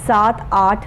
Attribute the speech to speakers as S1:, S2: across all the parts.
S1: 7, 8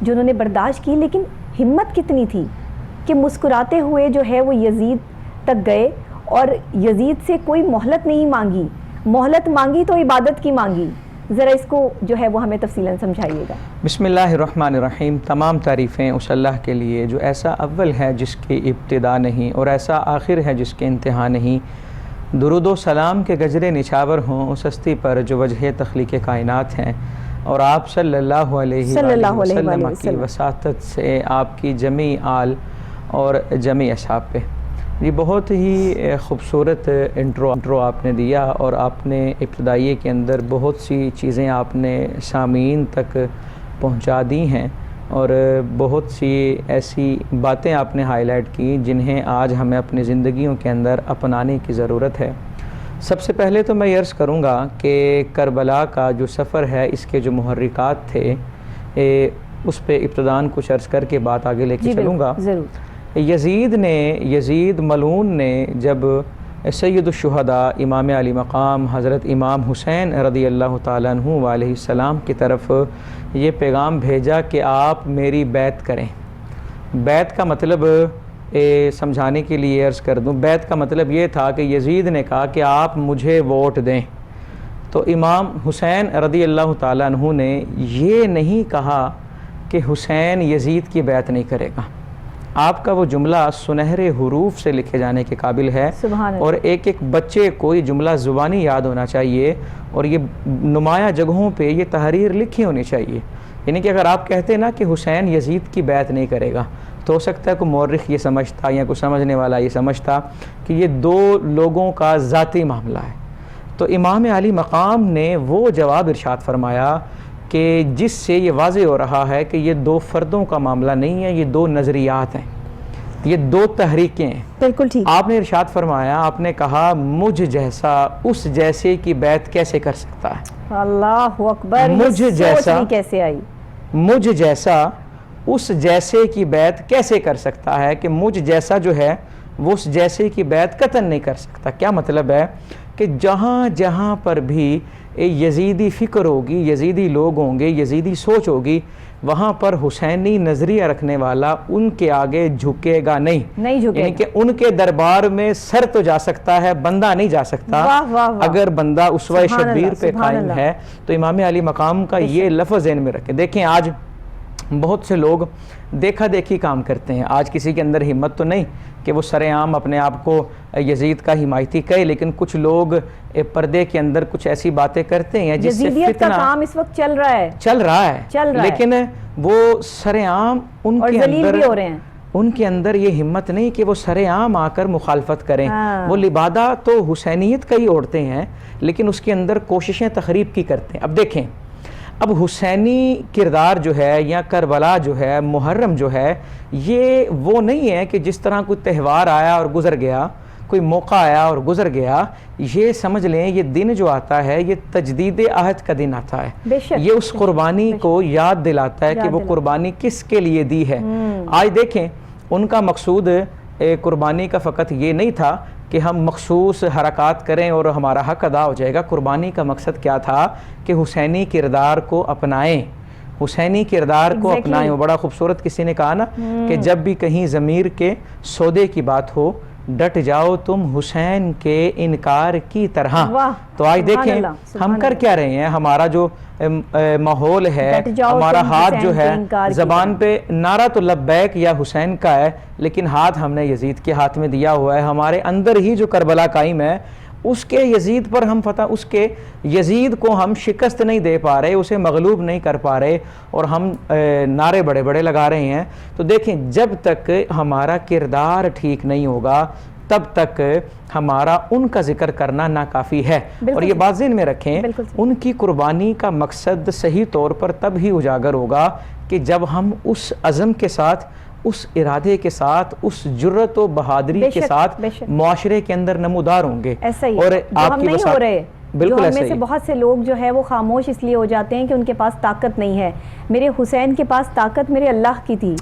S1: جو انہوں نے برداشت کی، لیکن ہمت کتنی تھی کہ مسکراتے ہوئے جو ہے وہ یزید تک گئے اور یزید سے کوئی مہلت نہیں مانگی، مہلت مانگی تو عبادت کی مانگی۔ ذرا اس کو جو ہے وہ ہمیں تفصیلاً سمجھائیے گا۔
S2: بسم اللہ الرحمن الرحیم۔ تمام تعریفیں اس اللہ کے لیے جو ایسا اول ہے جس کی ابتدا نہیں اور ایسا آخر ہے جس کے انتہا نہیں۔ درود و سلام کے گجرے نچھاور ہوں اس ہستی پر جو وجہ تخلیق کائنات ہیں، اور آپ صلی اللہ علیہ وسلم کی وساطت سے آپ کی جمی آل اور جمی اصحاب پہ۔ یہ بہت ہی خوبصورت انٹرو آپ نے دیا، اور آپ نے ابتدائیے کے اندر بہت سی چیزیں آپ نے سامعین تک پہنچا دی ہیں، اور بہت سی ایسی باتیں آپ نے ہائی لائٹ کی جنہیں آج ہمیں اپنی زندگیوں کے اندر اپنانے کی ضرورت ہے۔ سب سے پہلے تو میں یہ عرض کروں گا کہ کربلا کا جو سفر ہے، اس کے جو محرکات تھے اس پہ ابتداً کچھ عرض کر کے بات آگے لے کے چلوں گا۔ یزید ملعون نے جب سید الشہداء امام علی مقام حضرت امام حسین رضی اللہ تعالیٰ عنہ علیہ السلام کی طرف یہ پیغام بھیجا کہ آپ میری بیعت کریں۔ بیعت کا مطلب سمجھانے کے لیے عرض کر دوں، بیعت کا مطلب یہ تھا کہ یزید نے کہا کہ آپ مجھے ووٹ دیں، تو امام حسین رضی اللہ تعالیٰ عنہ نے یہ نہیں کہا کہ حسین یزید کی بیعت نہیں کرے گا۔ آپ کا وہ جملہ سنہرے حروف سے لکھے جانے کے قابل ہے، اور ایک ایک بچے کو یہ جملہ زبانی یاد ہونا چاہیے، اور یہ نمایاں جگہوں پہ یہ تحریر لکھی ہونی چاہیے۔ یعنی کہ اگر آپ کہتے نا کہ حسین یزید کی بیعت نہیں کرے گا، تو ہو سکتا ہے کوئی مورخ یہ سمجھتا یا کوئی سمجھنے والا یہ سمجھتا کہ یہ دو لوگوں کا ذاتی معاملہ ہے۔ تو امام علی مقام نے وہ جواب ارشاد فرمایا کہ جس سے یہ واضح ہو رہا ہے کہ یہ دو فردوں کا معاملہ نہیں ہے، یہ دو نظریات ہیں، یہ دو تحریکیں ہیں۔
S1: بالکل ٹھیک۔
S2: آپ نے ارشاد فرمایا، آپ نے کہا مجھ جیسا اس جیسے کی بیعت کیسے کر سکتا ہے؟
S1: اللہ اکبر،
S2: مجھ جیسا
S1: کیسے آئی؟
S2: مجھ جیسا اس جیسے کی بیعت کیسے کر سکتا ہے کہ مجھ جیسا جو ہے وہ اس جیسے کی بیعت قطعاً نہیں کر سکتا۔ کیا مطلب ہے کہ جہاں جہاں پر بھی یزیدی فکر ہوگی، یزیدی لوگ ہوں گے، یزیدی سوچ ہوگی، وہاں پر حسینی نظریہ رکھنے والا ان کے آگے جھکے گا نہیں، یعنی کہ ان کے دربار میں سر تو جا سکتا ہے، بندہ نہیں جا سکتا۔ اگر بندہ اسوہ شبیر پہ قائم ہے تو امام علی مقام کا یہ لفظ ذہن میں رکھیں۔ دیکھیں آج بہت سے لوگ دیکھا دیکھی کام کرتے ہیں، آج کسی کے اندر ہمت تو نہیں کہ وہ سر عام اپنے آپ کو یزید کا حمایتی کہے، لیکن کچھ لوگ پردے کے اندر کچھ ایسی باتیں کرتے ہیں جس سے
S1: یزیدیت کا کام اس وقت چل رہا ہے، لیکن
S2: وہ سر عام ان کے اندر
S1: بھی ہو رہے ہیں،
S2: ان کے اندر یہ ہمت نہیں کہ وہ سر عام آ کر مخالفت کریں۔ وہ لبادہ تو حسینیت کا ہی اوڑھتے ہیں، لیکن اس کے اندر کوششیں تخریب کی کرتے ہیں۔ اب دیکھیں، اب حسینی کردار جو ہے یا کربلا جو ہے، محرم جو ہے، یہ وہ نہیں ہے کہ جس طرح کوئی تہوار آیا اور گزر گیا، کوئی موقع آیا اور گزر گیا۔ یہ سمجھ لیں یہ دن جو آتا ہے یہ تجدید عہد کا دن آتا ہے، یہ اس قربانی کو یاد دلاتا ہے کہ وہ قربانی کس کے لیے دی ہے۔ آج دیکھیں ان کا مقصود قربانی کا فقط یہ نہیں تھا کہ ہم مخصوص حرکات کریں اور ہمارا حق ادا ہو جائے گا۔ قربانی کا مقصد کیا تھا کہ حسینی کردار کو اپنائیں، حسینی کردار کو اپنائیں۔ وہ بڑا خوبصورت کسی نے کہا نا کہ جب بھی کہیں ضمیر کے سودے کی بات ہو ڈٹ جاؤ تم حسین کے انکار کی طرح۔ تو آج دیکھیں ہم کر کیا رہے ہیں، ہمارا جو ماحول ہے، ہمارا ہاتھ جو ہے زبان پہ نعرہ تو لبیک یا حسین کا ہے، لیکن ہاتھ ہم نے یزید کے ہاتھ میں دیا ہوا ہے۔ ہمارے اندر ہی جو کربلا قائم ہے اس کے یزید پر ہم فتح، اس کے یزید کو ہم شکست نہیں دے پا رہے، اسے مغلوب نہیں کر پا رہے، اور ہم نعرے بڑے بڑے لگا رہے ہیں۔ تو دیکھیں جب تک ہمارا کردار ٹھیک نہیں ہوگا تب تک ہمارا ان کا ذکر کرنا ناکافی ہے۔ اور یہ بات ذہن میں رکھیں، ان کی قربانی کا مقصد صحیح طور پر تب ہی اجاگر ہوگا کہ جب ہم اس عزم کے ساتھ، اس ارادے کے ساتھ، اس جرت و بہادری کے ساتھ معاشرے کے اندر نمودار ہوں گے۔
S1: اور آپ کی ہو رہے بالکل ایسے ہی بہت سے لوگ جو ہے وہ خاموش اس لیے ہو جاتے ہیں کہ ان کے پاس طاقت نہیں ہے۔ میرے حسین کے پاس طاقت میرے اللہ کی تھی،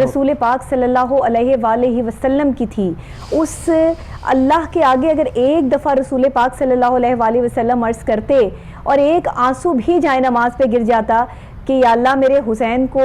S1: رسول پاک صلی اللہ علیہ وآلہ وسلم کی تھی۔ اس اللہ کے آگے اگر ایک دفعہ رسول پاک صلی اللہ علیہ وآلہ وسلم عرض کرتے اور ایک آنسو بھی جائے نماز پہ گر جاتا کہ یا اللہ میرے حسین کو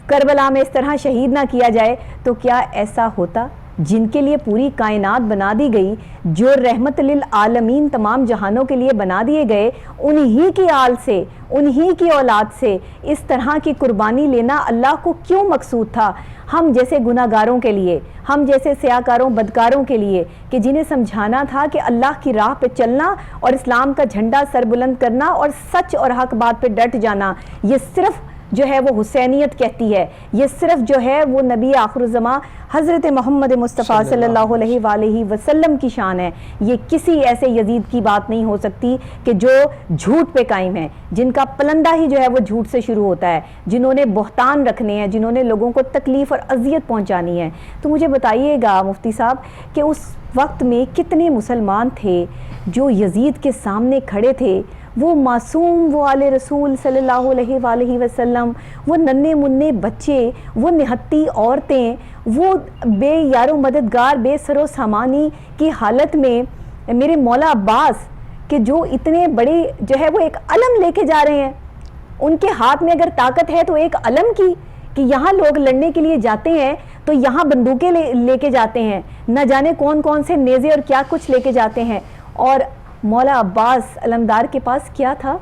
S1: کربلا میں اس طرح شہید نہ کیا جائے تو کیا ایسا ہوتا؟ جن کے لیے پوری کائنات بنا دی گئی، جو رحمت للعالمین تمام جہانوں کے لیے بنا دیے گئے، انہی کی آل سے، انہی کی اولاد سے اس طرح کی قربانی لینا اللہ کو کیوں مقصود تھا؟ ہم جیسے گناہ گاروں کے لیے، ہم جیسے سیاکاروں بدکاروں کے لیے، کہ جنہیں سمجھانا تھا کہ اللہ کی راہ پہ چلنا اور اسلام کا جھنڈا سر بلند کرنا اور سچ اور حق بات پہ ڈٹ جانا، یہ صرف جو ہے وہ حسینیت کہتی ہے، یہ صرف جو ہے وہ نبی آخر الزماں حضرت محمد مصطفیٰ صلی اللہ علیہ وآلہ وسلم کی شان ہے۔ یہ کسی ایسے یزید کی بات نہیں ہو سکتی کہ جو جھوٹ پہ قائم ہے، جن کا پلندہ ہی جو ہے وہ جھوٹ سے شروع ہوتا ہے، جنہوں نے بہتان رکھنے ہیں، جنہوں نے لوگوں کو تکلیف اور اذیت پہنچانی ہے۔ تو مجھے بتائیے گا مفتی صاحب کہ اس وقت میں کتنے مسلمان تھے جو یزید کے سامنے کھڑے تھے؟ وہ معصوم، وہ آل رسول صلی اللہ علیہ وآلہ وسلم، وہ ننھے منھے بچے، وہ نہتی عورتیں، وہ بے یار و مددگار، بے سر و سامانی کی حالت میں میرے مولا عباس کہ جو اتنے بڑے جو ہے وہ ایک علم لے کے جا رہے ہیں، ان کے ہاتھ میں اگر طاقت ہے تو ایک علم کی، کہ یہاں لوگ لڑنے کے لیے جاتے ہیں تو یہاں بندوقیں لے کے جاتے ہیں، نہ جانے کون کون سے نیزے اور کیا کچھ لے کے جاتے ہیں، اور مولا عباس علمدار کے پاس کیا تھا؟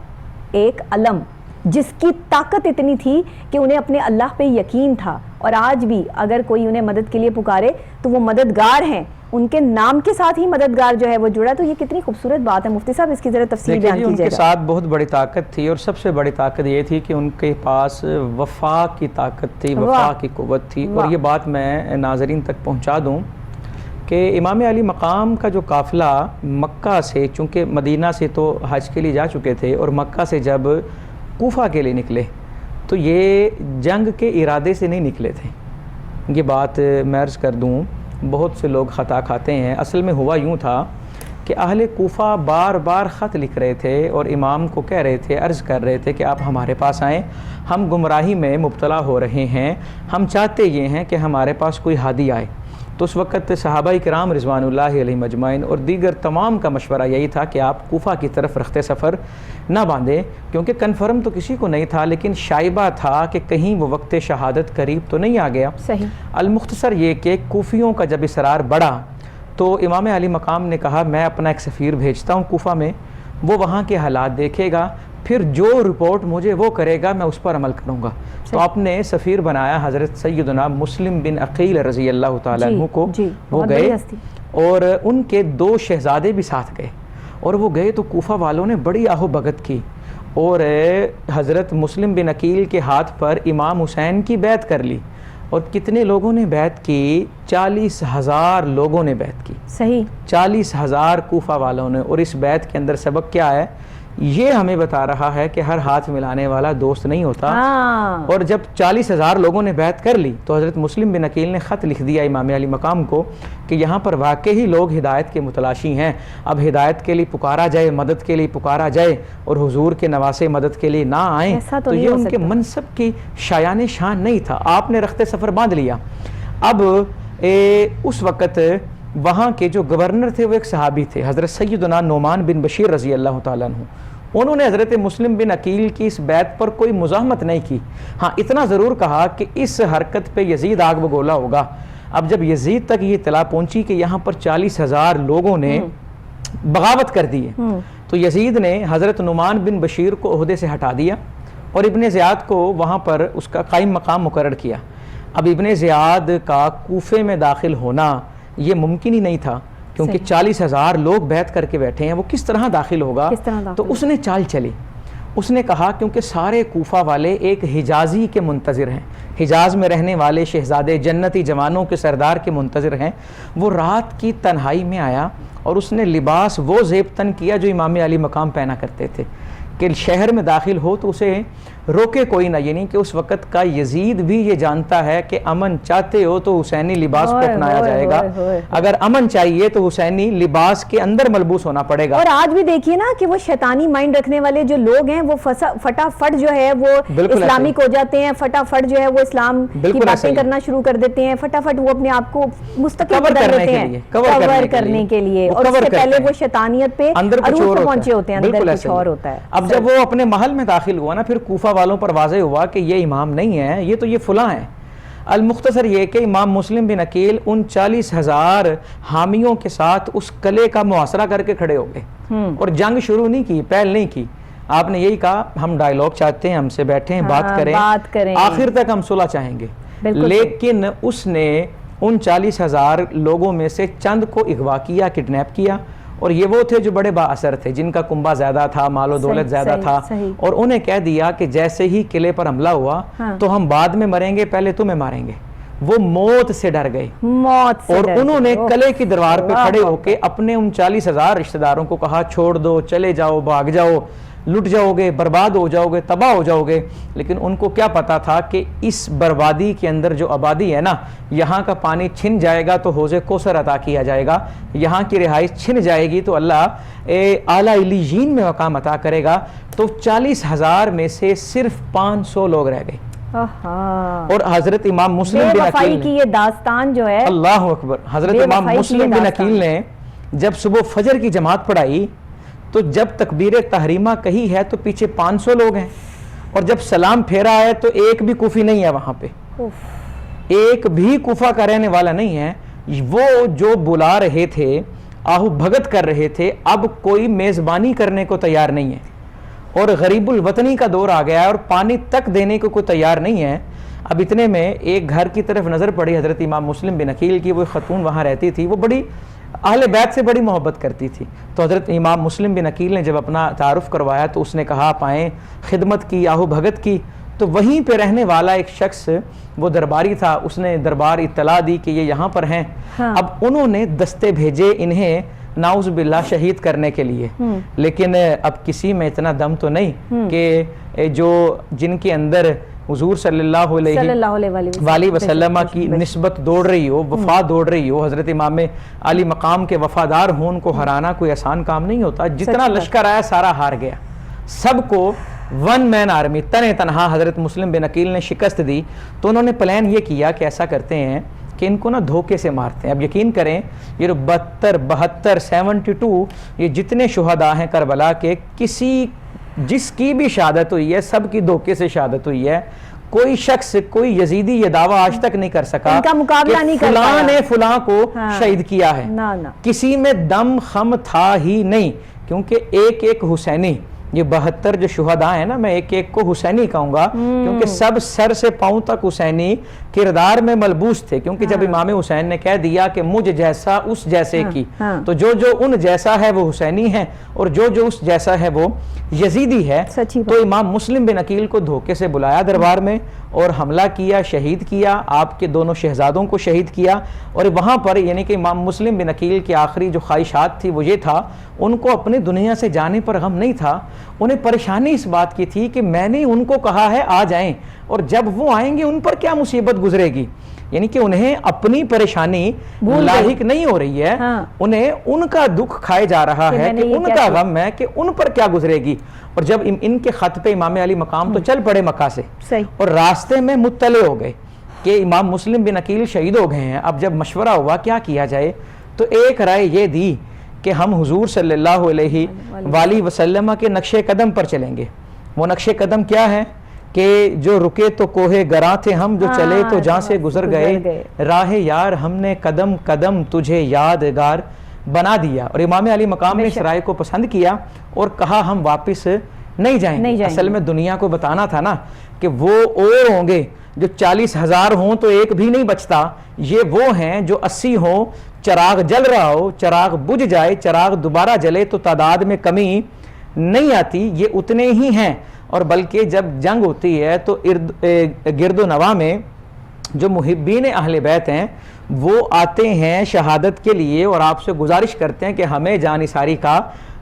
S1: ایک علم، جس کی طاقت اتنی تھی کہ انہیں اپنے اللہ پہ یقین تھا۔ اور آج بھی اگر کوئی انہیں مدد کے لیے پکارے تو وہ مددگار ہیں، ان کے نام کے ساتھ ہی مددگار جو ہے وہ جڑا۔ تو یہ کتنی خوبصورت بات ہے مفتی صاحب، اس کی ذرا تفصیل بیان کیجیے گا۔
S2: ان کے ساتھ بہت بڑی طاقت تھی، اور سب سے بڑی طاقت یہ تھی کہ ان کے پاس وفا کی طاقت تھی، وفا کی قوت تھی۔ اور یہ بات میں ناظرین تک پہنچا دوں کہ امام علی مقام کا جو قافلہ مکہ سے، چونکہ مدینہ سے تو حج کے لیے جا چکے تھے، اور مکہ سے جب کوفہ کے لیے نکلے تو یہ جنگ کے ارادے سے نہیں نکلے تھے۔ یہ بات میں عرض کر دوں، بہت سے لوگ خطا کھاتے ہیں۔ اصل میں ہوا یوں تھا کہ اہل کوفہ بار بار خط لکھ رہے تھے اور امام کو کہہ رہے تھے، عرض کر رہے تھے کہ آپ ہمارے پاس آئیں، ہم گمراہی میں مبتلا ہو رہے ہیں، ہم چاہتے یہ ہیں کہ ہمارے پاس کوئی ہادی آئے۔ تو اس وقت صحابہ کرام رضوان اللہ علیہ مجمعین اور دیگر تمام کا مشورہ یہی تھا کہ آپ کوفہ کی طرف رخت سفر نہ باندھیں، کیونکہ کنفرم تو کسی کو نہیں تھا، لیکن شائبہ تھا کہ کہیں وہ وقت شہادت قریب تو نہیں آ گیا۔
S1: صحیح۔
S2: المختصر یہ کہ کوفیوں کا جب اصرار بڑھا تو امام علی مقام نے کہا میں اپنا ایک سفیر بھیجتا ہوں کوفہ میں، وہ وہاں کے حالات دیکھے گا، پھر جو رپورٹ مجھے وہ کرے گا میں اس پر عمل کروں گا۔ تو آپ نے سفیر بنایا حضرت سیدنا مسلم بن عقیل رضی اللہ تعالیٰ عنہ کو۔ وہ گئے اور ان کے 2 شہزادے بھی ساتھ گئے، اور وہ گئے تو کوفہ والوں نے بڑی آہو بھگت کی، اور حضرت مسلم بن عقیل کے ہاتھ پر امام حسین کی بیعت کر لی۔ اور کتنے لوگوں نے بیعت کی؟ 40,000 لوگوں نے بیعت کی۔ صحیح، 40,000 کوفہ والوں نے۔ اور اس بیعت کے اندر سبق کیا ہے؟ یہ ہمیں بتا رہا ہے کہ ہر ہاتھ ملانے والا دوست نہیں ہوتا۔ اور جب 40,000 لوگوں نے بیعت کر لی تو حضرت مسلم بن عقیل نے خط لکھ دیا امام علی مقام کو کہ یہاں پر واقعی لوگ ہدایت کے متلاشی ہیں، اب ہدایت کے لیے پکارا جائے، مدد کے لیے پکارا جائے، اور حضور کے نواسے مدد کے لیے نہ آئیں تو یہ ان کے منصب کی شایان شان نہیں تھا۔ آپ نے رخت سفر باندھ لیا۔ اب اس وقت وہاں کے جو گورنر تھے وہ ایک صحابی تھے، حضرت سیدنا نعمان بن بشیر رضی اللہ تعالیٰ عنہ۔ انہوں نے حضرت مسلم بن عقیل کی اس بیعت پر کوئی مزاحمت نہیں کی، ہاں اتنا ضرور کہا کہ اس حرکت پہ یزید آگ بگولا ہوگا۔ اب جب یزید تک یہ اطلاع پہنچی کہ یہاں پر 40,000 لوگوں نے بغاوت کر دی ہے تو یزید نے حضرت نعمان بن بشیر کو عہدے سے ہٹا دیا اور ابن زیاد کو وہاں پر اس کا قائم مقام مقرر کیا۔ اب ابن زیاد کا کوفے میں داخل ہونا یہ ممکن ہی نہیں تھا، کیونکہ 40,000 لوگ بیعت کر کے بیٹھے ہیں، وہ کس طرح داخل ہوگا؟ تو اس نے چال چلی، اس نے کہا کیونکہ سارے کوفہ والے ایک حجازی کے منتظر ہیں، حجاز میں رہنے والے شہزادے جنتی جوانوں کے سردار کے منتظر ہیں، وہ رات کی تنہائی میں آیا اور اس نے لباس وہ زیب تن کیا جو امام علی مقام پہنا کرتے تھے کہ شہر میں داخل ہو تو اسے روکے کوئی نہ، یعنی کہ اس وقت کا یزید بھی یہ جانتا ہے کہ امن چاہتے ہو تو حسینی لباس کو اپنایا جائے گا، اگر امن چاہیے تو حسینی لباس کے اندر ملبوس ہونا پڑے گا۔
S1: اور آج بھی دیکھیے نا کہ وہ شیطانی مائنڈ رکھنے والے جو لوگ ہیں وہ فٹافٹ جو ہے وہ اسلامک ہو جاتے ہیں، فٹافٹ جو ہے وہ اسلام کی باتیں کرنا شروع کر دیتے ہیں، فٹافٹ وہ اپنے آپ کو مستقل کر دیتے ہیں کور کرنے کے لیے، اور اس سے پہلے وہ شیطانیت پہ عروج پہ پہنچے ہوتے ہیں، اندر کچھ اور ہوتا ہے۔
S2: اب جب وہ اپنے محل میں داخل ہوا نا، پھر کوفہ صحابہ والوں پر واضح ہوا کہ یہ امام نہیں ہے، یہ تو یہ فلاں ہیں۔ المختصر یہ کہ امام مسلم بن عقیل ان 40,000 حامیوں کے ساتھ اس قلعے کا محاصرہ کر کے کھڑے ہو گئے اور جنگ شروع نہیں کی، پہل نہیں کی۔ آپ نے یہی کہا ہم ڈائیلاگ چاہتے ہیں، ہم سے بیٹھیں، بات کریں، آخر تک ہم صلح چاہیں گے، لیکن اس نے ان 40,000 لوگوں میں سے چند کو اغوا کیا، کڈنیپ کیا، اور یہ وہ تھے جو بڑے با اثر تھے، جن کا کنبہ زیادہ تھا، مال و دولت زیادہ تھا، اور انہیں کہہ دیا کہ جیسے ہی قلعے پر حملہ ہوا تو ہم بعد میں مریں گے، پہلے تمہیں ماریں گے۔ وہ موت سے ڈر گئے اور انہوں نے قلعے کی دیوار پہ کھڑے ہو کے اپنے ان 40,000 رشتہ داروں کو کہا چھوڑ دو، چلے جاؤ، بھاگ جاؤ، لٹ جاؤ گے، برباد ہو جاؤ گے، تباہ ہو جاؤ گے۔ لیکن ان کو کیا پتا تھا کہ اس بربادی کے اندر جو آبادی ہے نا، یہاں کا پانی چھن جائے گا تو حوض کوثر عطا کیا جائے گا، یہاں کی رہائش چھن جائے گی تو اللہ اعلیٰ علیین میں مقام عطا کرے گا۔ تو 40,000 میں سے صرف 500 لوگ رہ گئے، اور حضرت امام مسلم بن عقیل
S1: کی یہ داستان جو ہے،
S2: اللہ اکبر، حضرت امام مسلم بن عقیل نے جب صبح فجر کی جماعت پڑھائی تو جب تکبیر تحریمہ کہی ہے تو پیچھے 500 لوگ ہیں، اور جب سلام پھیرا ہے تو ایک بھی کوفی نہیں ہے وہاں پہ، ایک بھی کوفہ کا رہنے والا نہیں ہے۔ وہ جو بلا رہے تھے، آہو بھگت کر رہے تھے، اب کوئی میزبانی کرنے کو تیار نہیں ہے، اور غریب الوطنی کا دور آ گیا ہے، اور پانی تک دینے کو کوئی تیار نہیں ہے۔ اب اتنے میں ایک گھر کی طرف نظر پڑی حضرت امام مسلم بن عقیل کی، وہ خاتون وہاں رہتی تھی، وہ بڑی اہل بیت سے بڑی محبت کرتی تھی۔ تو حضرت امام مسلم بن عقیل نے جب اپنا تعارف کروایا تو اس نے کہا آپ آئیں، خدمت کی، آہو بھگت کی۔ تو وہیں پہ رہنے والا ایک شخص، وہ درباری تھا، اس نے دربار اطلاع دی کہ یہ یہاں پر ہیں۔ اب انہوں نے دستے بھیجے انہیں نعوذ باللہ شہید کرنے کے لیے، لیکن اب کسی میں اتنا دم تو نہیں کہ جن کے اندر حضور صلی اللہ علیہ وسلم کی نسبت دوڑ رہی ہو، وفا دوڑ رہی ہو، حضرت امام علی مقام کے وفادار ہوں، ان کو ہرانا کوئی آسان کام نہیں ہوتا۔ جتنا لشکر آیا سارا ہار گیا، سب کو ون مین آرمی تنہا حضرت مسلم بن عقیل نے شکست دی۔ تو انہوں نے پلان یہ کیا کہ ایسا کرتے ہیں کہ ان کو نا دھوکے سے مارتے ہیں۔ اب یقین کریں یہ 72 72 یہ جتنے شہداء ہیں کربلا کے، جس کی بھی شہادت ہوئی ہے سب کی دھوکے سے شہادت ہوئی ہے۔ کوئی شخص، کوئی یزیدی یہ دعویٰ آج تک نہیں کر سکا کہ فلاں نے فلاں کو شہید کیا ہے، کسی میں دم خم تھا ہی نہیں، کیونکہ ایک ایک حسینی، یہ 72 جو شہداء ہیں نا، میں ایک ایک کو حسینی کہوں گا، کیونکہ سب سر سے پاؤں تک حسینی کردار میں ملبوس تھے، کیونکہ جب امام حسین نے کہہ دیا کہ مجھ جیسا اس جیسے کی، تو جو ان جیسا ہے وہ حسینی ہے، اور جو اس جیسا ہے وہ یزیدی ہے۔ تو امام مسلم بن عقیل کو دھوکے سے بلایا دربار میں، اور حملہ کیا، شہید کیا، آپ کے دونوں شہزادوں کو شہید کیا۔ اور وہاں پر یعنی کہ امام مسلم بن عقیل کی آخری جو خواہشات تھی وہ یہ تھا، ان کو اپنے دنیا سے جانے پر غم نہیں تھا، انہیں پریشانی اس بات کی تھی کہ میں نے ان کو کہا ہے آ جائیں، اور جب وہ آئیں گے ان پر کیا مصیبت گزرے گی، یعنی کہ انہیں اپنی پریشانی لاحق نہیں ہو رہی ہے، انہیں ان کا دکھ کھائے جا رہا ہے کہ ان کا غم ہے کہ ان پر کیا گزرے گی۔ اور جب ان کے خط پہ امام علی مقام تو چل پڑے مکہ سے، اور راستے میں مطلع ہو گئے کہ امام مسلم بن عقیل شہید ہو گئے ہیں۔ اب جب مشورہ ہوا کیا کیا جائے، تو ایک رائے یہ دی کہ ہم حضور صلی اللہ علیہ وآلہ وسلم کے نقش قدم پر چلیں گے۔ وہ نقش قدم کیا ہے کہ جو رکے تو کوہ گراں تھے ہم، جو چلے تو جہاں سے گزر گئے، راہ یار ہم نے قدم قدم تجھے یادگار بنا دیا۔ اور امام علی مقام نے اس رائے کو پسند کیا اور کہا ہم واپس نہیں جائیں گے۔ اصل میں دنیا کو بتانا تھا نا کہ وہ اور ہوں گے، جو 40,000 ہوں تو ایک بھی نہیں بچتا، یہ وہ ہیں جو 80 ہوں، چراغ جل رہا ہو، چراغ بجھ جائے، چراغ دوبارہ جلے تو تعداد میں کمی نہیں آتی، یہ اتنے ہی ہیں۔ اور بلکہ جب جنگ ہوتی ہے تو گرد و نواح میں جو محبین اہل بیت ہیں وہ آتے ہیں شہادت کے لیے، اور آپ سے گزارش کرتے ہیں کہ ہمیں جانثاری کا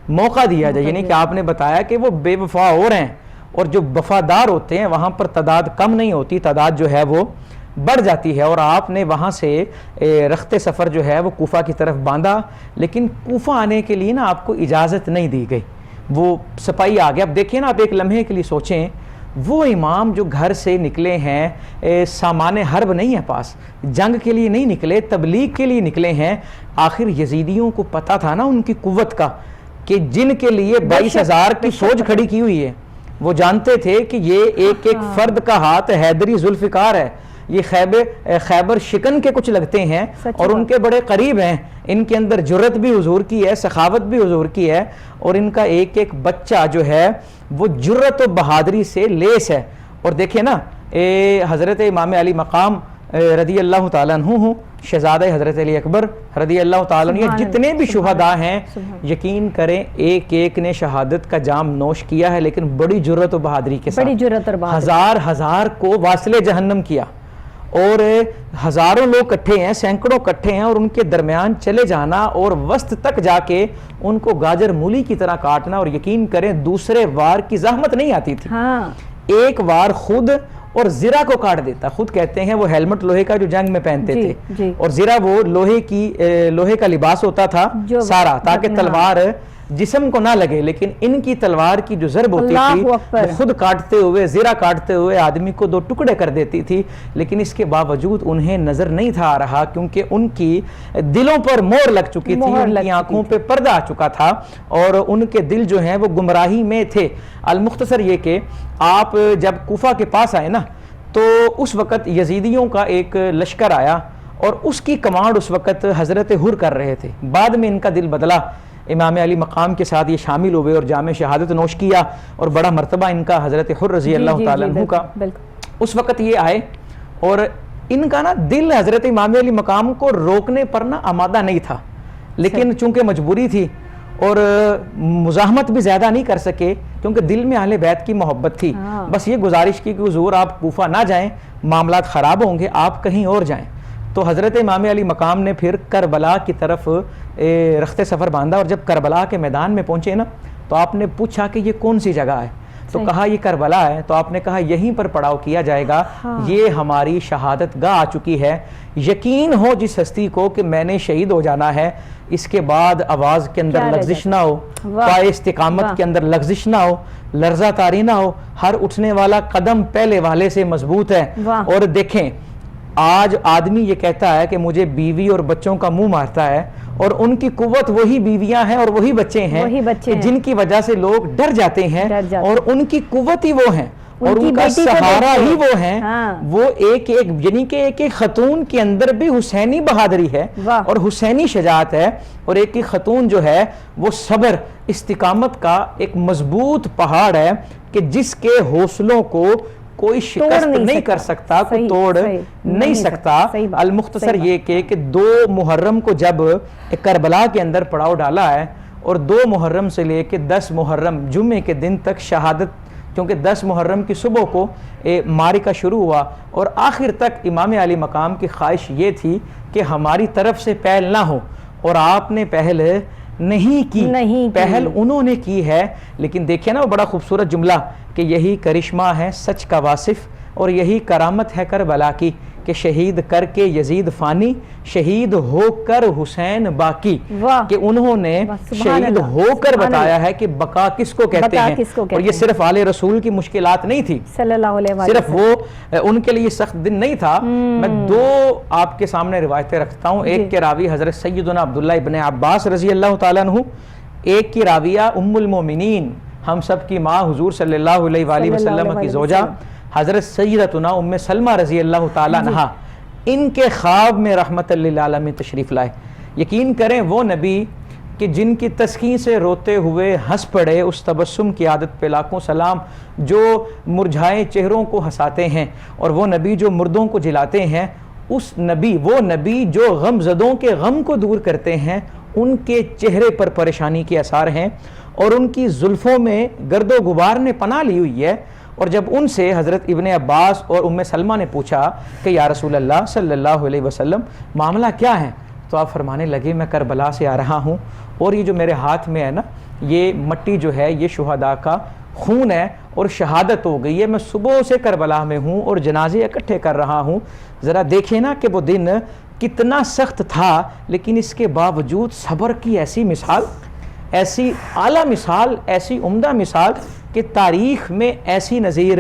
S2: موقع دیا جائے، یعنی کہ آپ نے بتایا کہ وہ بے وفا اور ہیں، اور جو وفادار ہوتے ہیں وہاں پر تعداد کم نہیں ہوتی، تعداد جو ہے وہ بڑھ جاتی ہے۔ اور آپ نے وہاں سے رخت سفر جو ہے وہ کوفہ کی طرف باندھا، لیکن کوفہ آنے کے لیے نا آپ کو اجازت نہیں دی گئی، وہ سپاہی آ گیا۔ اب دیکھیں نا، آپ ایک لمحے کے لیے سوچیں، وہ امام جو گھر سے نکلے ہیں، سامان حرب نہیں ہے پاس، جنگ کے لیے نہیں نکلے، تبلیغ کے لیے نکلے ہیں۔ آخر یزیدیوں کو پتہ تھا نا ان کی قوت کا، کہ جن کے لیے 22,000 کی فوج کھڑی کی ہوئی ہے، وہ جانتے تھے کہ یہ ایک ایک فرد کا ہاتھ حیدری ذوالفقار ہے، یہ خیبر شکن کے کچھ لگتے ہیں اور ان کے بڑے قریب ہیں، ان کے اندر جرت بھی حضور کی ہے، سخاوت بھی حضور کی ہے، اور ان کا ایک ایک بچہ جو ہے وہ جرت و بہادری سے لیس ہے۔ اور دیکھیں نا حضرت امام علی مقام رضی اللہ تعالیٰ عنہ ہوں، شہزادہ حضرت علی اکبر رضی اللہ تعالیٰ عنہ، جتنے بھی شہداء ہیں یقین کریں ایک ایک نے شہادت کا جام نوش کیا ہے، لیکن بڑی جرت و بہادری کے ساتھ، ہزار کو واصل جہنم کیا، اور ہزاروں لوگ کٹھے ہیں، سینکڑوں کٹھے ہیں، اور ان کے درمیان چلے جانا اور وسط تک جا کے ان کو گاجر مولی کی طرح کاٹنا، اور یقین کریں دوسرے وار کی زحمت نہیں آتی تھی، ایک وار خود اور زرہ کو کاٹ دیتا۔ خود کہتے ہیں وہ ہیلمٹ لوہے کا جو جنگ میں پہنتے تھے، اور زرہ وہ لوہے کا لباس ہوتا تھا سارا، تاکہ تلوار جسم کو نہ لگے، لیکن ان کی تلوار کی جو ضرب ہوتی تھی وہ خود کاٹتے ہوئے، زرہ کاٹتے ہوئے آدمی کو دو ٹکڑے کر دیتی تھی، لیکن اس کے باوجود انہیں نظر نہیں تھا آ رہا، کیونکہ ان کی دلوں پر مہر لگ چکی تھی، ان کی آنکھوں پہ پردہ آ چکا تھا، اور ان کے دل جو ہیں وہ گمراہی میں تھے۔ المختصر یہ کہ آپ جب کوفہ کے پاس آئے نا، تو اس وقت یزیدیوں کا ایک لشکر آیا، اور اس کی کمانڈ اس وقت حضرت حر کر رہے تھے۔ بعد میں ان کا دل بدلا، امام علی مقام کے ساتھ یہ شامل ہوئے اور جام شہادت نوش کیا، اور بڑا مرتبہ ان کا حضرت حر رضی اللہ تعالیٰ عنہ کا۔ اس وقت یہ آئے اور ان کا نا دل حضرت امام علی مقام کو روکنے پر نا آمادہ نہیں تھا، لیکن چونکہ مجبوری تھی اور مزاحمت بھی زیادہ نہیں کر سکے، کیونکہ دل میں اہل بیت کی محبت تھی، بس یہ گزارش کی کہ حضور آپ کوفہ نہ جائیں، معاملات خراب ہوں گے، آپ کہیں اور جائیں۔ تو حضرت امام علی مقام نے پھر کربلا کی طرف رخت سفر باندھا، اور جب کربلا کے میدان میں پہنچے نا، تو آپ نے پوچھا کہ یہ کون سی جگہ ہے؟ تو کہا یہ کربلا ہے۔ تو آپ نے کہا یہیں پر پڑاؤ کیا جائے گا، یہ ہماری شہادت گاہ آ چکی ہے، یقین ہو جس ہستی کو کہ میں نے شہید ہو جانا ہے، اس کے بعد آواز کے اندر لغزش نہ ہو، پائے استقامت کے اندر لغزش نہ ہو، لرزہ طاری نہ ہو، ہر اٹھنے والا قدم پہلے والے سے مضبوط ہے۔ اور دیکھیں آج آدمی یہ کہتا ہے کہ مجھے بیوی اور بچوں کا منہ مارتا ہے، اور ان کی قوت وہی بیویاں ہیں اور وہی بچے ہیں جن کی وجہ سے لوگ ڈر جاتے ہیں، اور ان کی قوت ہی وہ ہیں اور ان کا سہارا ہی وہ ہیں۔ وہ ایک ایک یعنی کہ ایک ایک خاتون کے اندر بھی حسینی بہادری ہے اور حسینی شجاعت ہے، اور ایک ایک خاتون جو ہے وہ صبر استقامت کا ایک مضبوط پہاڑ ہے کہ جس کے حوصلوں کو کوئی شکست نہیں کر سکتا، کوئی توڑ نہیں سکتا۔ المختصر یہ کہ 2 محرم کو جب کربلا کے اندر پڑاؤ ڈالا ہے، اور 2 محرم سے لے کے 10 محرم جمعے کے دن تک شہادت، کیونکہ 10 محرم کی صبح کو معرکہ شروع ہوا، اور آخر تک امام علی مقام کی خواہش یہ تھی کہ ہماری طرف سے پہل نہ ہو، اور آپ نے پہل نہیں کی، پہل انہوں نے کی ہے۔ لیکن دیکھیں نا وہ بڑا خوبصورت جملہ کہ یہی کرشمہ ہے سچ کا واصف، اور یہی کرامت ہے کربلا کی، کہ شہید کر کے یزید فانی، شہید ہو کر حسین باقی، کہ انہوں نے شہید ہو کر بتایا ہے کہ بقا کس کو کہتے ہیں۔ اور یہ صرف آل رسول کی مشکلات نہیں تھی، صرف وہ ان کے لیے سخت دن نہیں تھا۔ میں 2 آپ کے سامنے روایتیں رکھتا ہوں، ایک کے راوی حضرت سیدنا عبداللہ ابن عباس رضی اللہ تعالیٰ عنہ، ایک کی راویہ ام المومنین ہم سب کی ماں حضور صلی اللہ علیہ وآلہ وسلم کی زوجہ حضرت سیدتنا ام سلمہ رضی اللہ تعالیٰ عنہ، ان کے خواب میں رحمت للعالمین تشریف لائے۔ یقین کریں وہ نبی کہ جن کی تسکین سے روتے ہوئے ہنس پڑے، اس تبسم کی عادت پہ لاکھوں سلام، جو مرجھائے چہروں کو ہنساتے ہیں، اور وہ نبی جو مردوں کو جلاتے ہیں، اس نبی، وہ نبی جو غم زدوں کے غم کو دور کرتے ہیں، ان کے چہرے پر پریشانی کے آثار ہیں، اور ان کی زلفوں میں گرد و غبار نے پناہ لی ہوئی ہے۔ اور جب ان سے حضرت ابن عباس اور ام سلمہ نے پوچھا کہ یا رسول اللہ صلی اللہ علیہ وسلم معاملہ کیا ہے، تو آپ فرمانے لگے میں کربلا سے آ رہا ہوں، اور یہ جو میرے ہاتھ میں ہے نا، یہ مٹی جو ہے یہ شہداء کا خون ہے، اور شہادت ہو گئی ہے، میں صبح سے کربلا میں ہوں اور جنازے اکٹھے کر رہا ہوں۔ ذرا دیکھیں نا کہ وہ دن کتنا سخت تھا، لیکن اس کے باوجود صبر کی ایسی مثال، ایسی اعلیٰ مثال، ایسی عمدہ مثال کہ تاریخ میں ایسی نظیر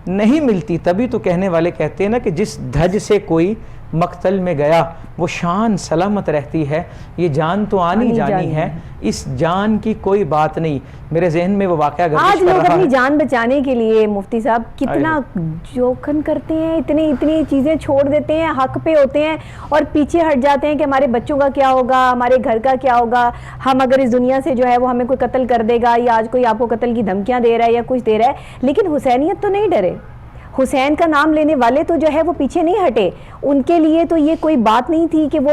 S2: نہیں ملتی۔ تبھی تو کہنے والے کہتے ہیں نا کہ جس دھج سے کوئی مقتل میں گیا وہ شان سلامت رہتی ہے، یہ جان تو آنی جانی ہے، اس جان کی کوئی بات نہیں۔ میرے ذہن میں وہ واقعہ گردش
S1: آج
S2: کر رہا
S1: لوگ
S2: ہے،
S1: اپنی جان بچانے کے لیے مفتی صاحب کتنا جوکھن کرتے ہیں، اتنی چیزیں چھوڑ دیتے ہیں، حق پہ ہوتے ہیں اور پیچھے ہٹ جاتے ہیں کہ ہمارے بچوں کا کیا ہوگا، ہمارے گھر کا کیا ہوگا، ہم اگر اس دنیا سے جو ہے وہ ہمیں کوئی قتل کر دے گا، یا آج کوئی آپ کو قتل کی دھمکیاں دے رہا ہے یا کچھ دے رہا ہے، لیکن حسینیت تو نہیں ڈرے، حسین کا نام لینے والے تو جو ہے وہ پیچھے نہیں ہٹے۔ ان کے لیے تو یہ کوئی بات نہیں تھی کہ وہ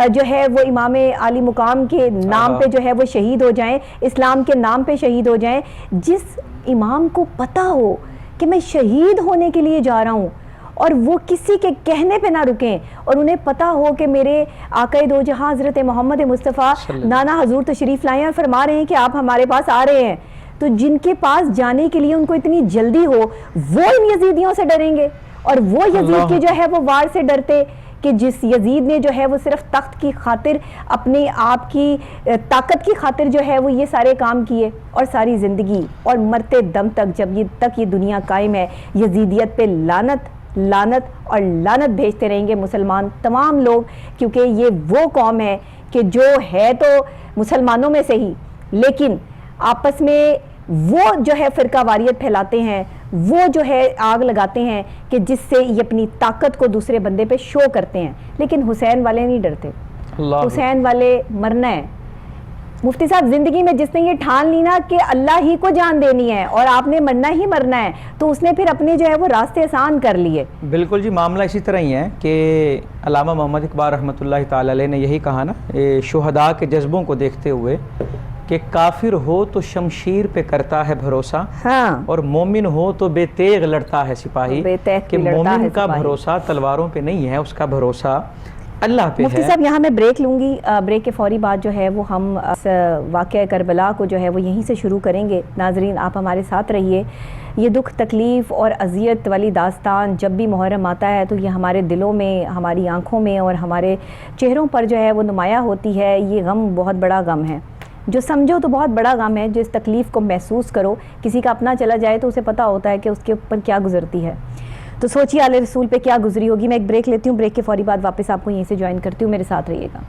S1: جو ہے وہ امام عالی مقام کے نام پہ جو ہے وہ شہید ہو جائیں، اسلام کے نام پہ شہید ہو جائیں۔ جس امام کو پتہ ہو کہ میں شہید ہونے کے لیے جا رہا ہوں اور وہ کسی کے کہنے پہ نہ رکیں، اور انہیں پتہ ہو کہ میرے آقا دو جہاں حضرت محمد مصطفیٰ نانا حضور تشریف لائے اور فرما رہے ہیں کہ آپ ہمارے پاس آ رہے ہیں، تو جن کے پاس جانے کے لیے ان کو اتنی جلدی ہو وہ ان یزیدیوں سے ڈریں گے، اور وہ یزید کے جو ہے وہ وار سے ڈرتے کہ جس یزید نے جو ہے وہ صرف تخت کی خاطر، اپنے آپ کی طاقت کی خاطر جو ہے وہ یہ سارے کام کیے، اور ساری زندگی اور مرتے دم تک جب یہ دنیا قائم ہے یزیدیت پہ لعنت لعنت اور لعنت بھیجتے رہیں گے مسلمان تمام لوگ، کیونکہ یہ وہ قوم ہے کہ جو ہے تو مسلمانوں میں سے ہی، لیکن آپس میں وہ جو ہے فرقہ واریت پھیلاتے ہیں، وہ جو ہے آگ لگاتے ہیں کہ جس سے یہ اپنی طاقت کو دوسرے بندے پہ شو کرتے ہیں، لیکن حسین والے نہیں ڈرتے، حسین والے مرنا ہے۔ مفتی صاحب زندگی میں جس نے یہ ٹھان لی نا کہ اللہ ہی کو جان دینی ہے اور آپ نے مرنا ہی مرنا ہے، تو اس نے پھر اپنے جو ہے وہ راستے آسان کر لیے۔
S2: بالکل جی، معاملہ اسی طرح ہی ہے کہ علامہ محمد اقبال رحمۃ اللہ تعالی علیہ نے یہی کہا نا شہداء کے جذبوں کو دیکھتے ہوئے کہ کافر ہو تو شمشیر پہ کرتا ہے بھروسہ، اور مومن ہو تو بے تیغ لڑتا ہے سپاہی، کہ مومن کا بھروسہ تلواروں پہ نہیں ہے، اس کا بھروسہ اللہ پہ ہے۔
S1: مفتی صاحب یہاں میں بریک لوں گی، بریک کے فوری بعد جو ہے وہ ہم واقعہ کربلا کو جو ہے وہ یہیں سے شروع کریں گے۔ ناظرین آپ ہمارے ساتھ رہیے۔ یہ دکھ تکلیف اور اذیت والی داستان جب بھی محرم آتا ہے تو یہ ہمارے دلوں میں، ہماری آنکھوں میں اور ہمارے چہروں پر جو ہے وہ نمایاں ہوتی ہے۔ یہ غم بہت بڑا غم ہے، جو سمجھو تو بہت بڑا غم ہے، جو اس تکلیف کو محسوس کرو، کسی کا اپنا چلا جائے تو اسے پتہ ہوتا ہے کہ اس کے اوپر کیا گزرتی ہے، تو سوچیے آل رسول پہ کیا گزری ہوگی۔ میں ایک بریک لیتی ہوں، بریک کے فوری بعد واپس آپ کو یہیں سے جوائن کرتی ہوں، میرے ساتھ رہیے گا۔